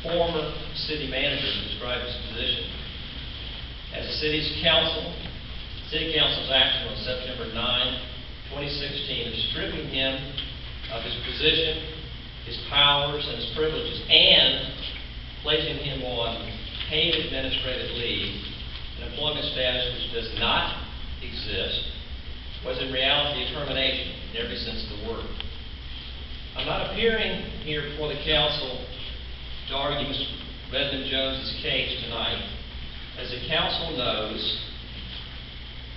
former city manager to describe his position. As the city's council, City Council's action on September 9, 2016 of stripping him of his position, his powers, and his privileges, and placing him on paid administrative leave, an employment status which does not exist, was in reality a termination in every sense of the word. I'm not appearing here before the council to argue Mr. Redmond Jones's case tonight. As the council knows,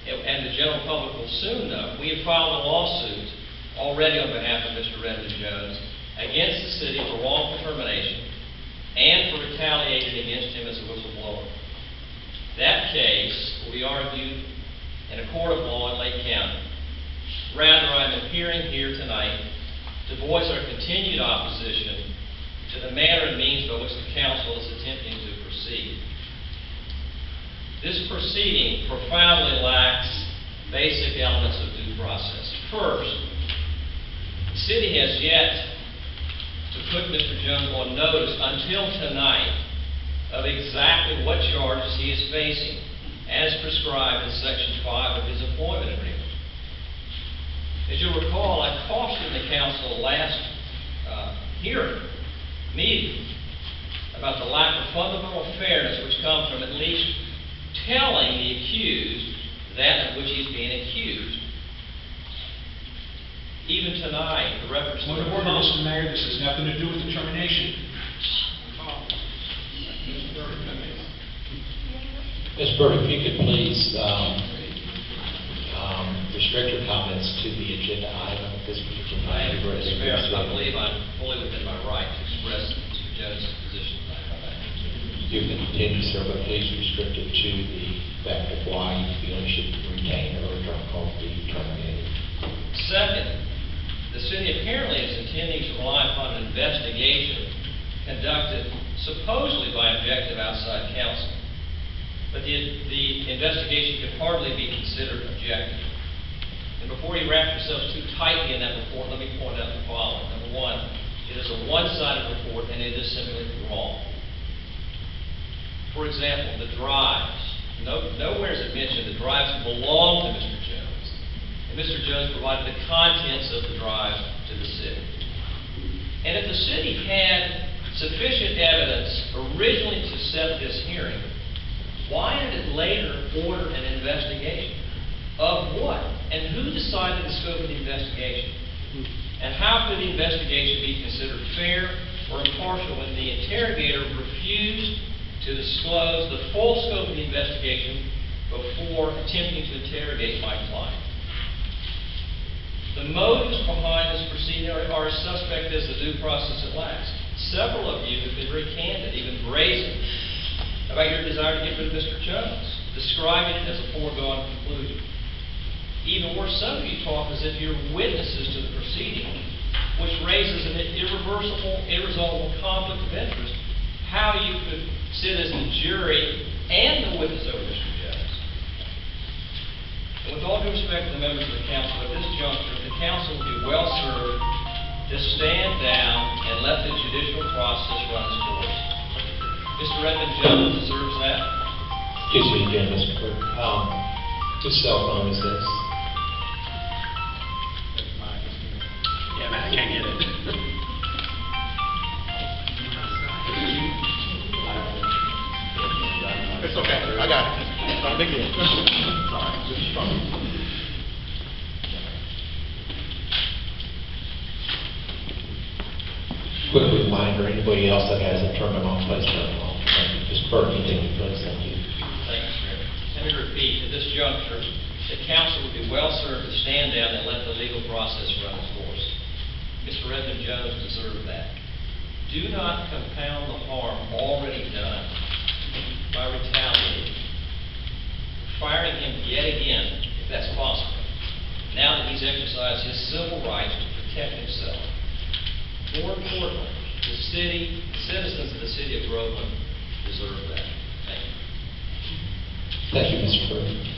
and the general public will soon know, we have filed a lawsuit already on behalf of Mr. Redmond Jones against the city for wrongful termination and for retaliating against him as a whistleblower. That case will be argued in a court of law in Lake County. Rather, I'm appearing here tonight to voice our continued opposition to the manner and means by which the council is attempting to proceed. This proceeding profoundly lacks basic elements of due process. First, the city has yet to put Mr. Jones on notice until tonight of exactly what charges he is facing, as prescribed in Section 5 of his employment agreement. As you'll recall, I cautioned the council last meeting about the lack of fundamental fairness which comes from at least telling the accused that of which he's being accused. Even tonight, the reference to Point of order, Mr. Mayor, this has nothing to do with the termination. Ms. Burke, if you could please restrict your comments to the agenda item at this particular time. I believe I'm fully within my right to express Mr. Jones' position. You can continue, sir, but please restrict it to the fact of why you feel you should retain or be terminated. Second, the city apparently is intending to rely upon an investigation conducted supposedly by objective outside counsel. But the investigation could hardly be considered objective. And before you wrap yourselves too tightly in that report, let me point out the following. Number one, it is a one-sided report and it is simply wrong. For example, the drives. Nowhere is it mentioned the drives belong to Mr. Jones. And Mr. Jones provided the contents of the drives to the city. And if the city had sufficient evidence originally to set this hearing, why did it later order an investigation? Of what? And who decided the scope of the investigation? And how could the investigation be considered fair or impartial when the interrogator refused to disclose the full scope of the investigation before attempting to interrogate my client? The motives behind this proceeding are as suspect as the due process it lacks. Several of you have been very candid, even brazen, about your desire to get rid of Mr. Jones, describing it as a foregone conclusion. Even worse, some of you talk as if you're witnesses to the proceeding, which raises an irresolvable conflict of interest, how you could sit as the jury and the witness over Mr. Jones. And with all due respect to the members of the council, at this juncture, the council would be well served to stand down and let the judicial process run its course. Mr. Redmond Jones deserves that. Excuse me again, Mr. Clerk. Whose cell phone is this? Yeah, man, I can't get it. It's okay. I got it. It's not a big deal. Sorry. Just struggle. Quick reminder, anybody else that hasn't turned them on, please turn them on. Ms. Burke, you take the place. Thank you. Thank you, Mr. Chairman. Let me repeat, at this juncture, the council would be well served to stand down and let the legal process run its course. Mr. Redmond Jones deserves that. Do not compound the harm already done by retaliating, firing him yet again, if that's possible, now that he's exercised his civil rights to protect himself. More importantly, the citizens of the city of Groveland deserve that. Thank you. Thank you, Mr. Burke.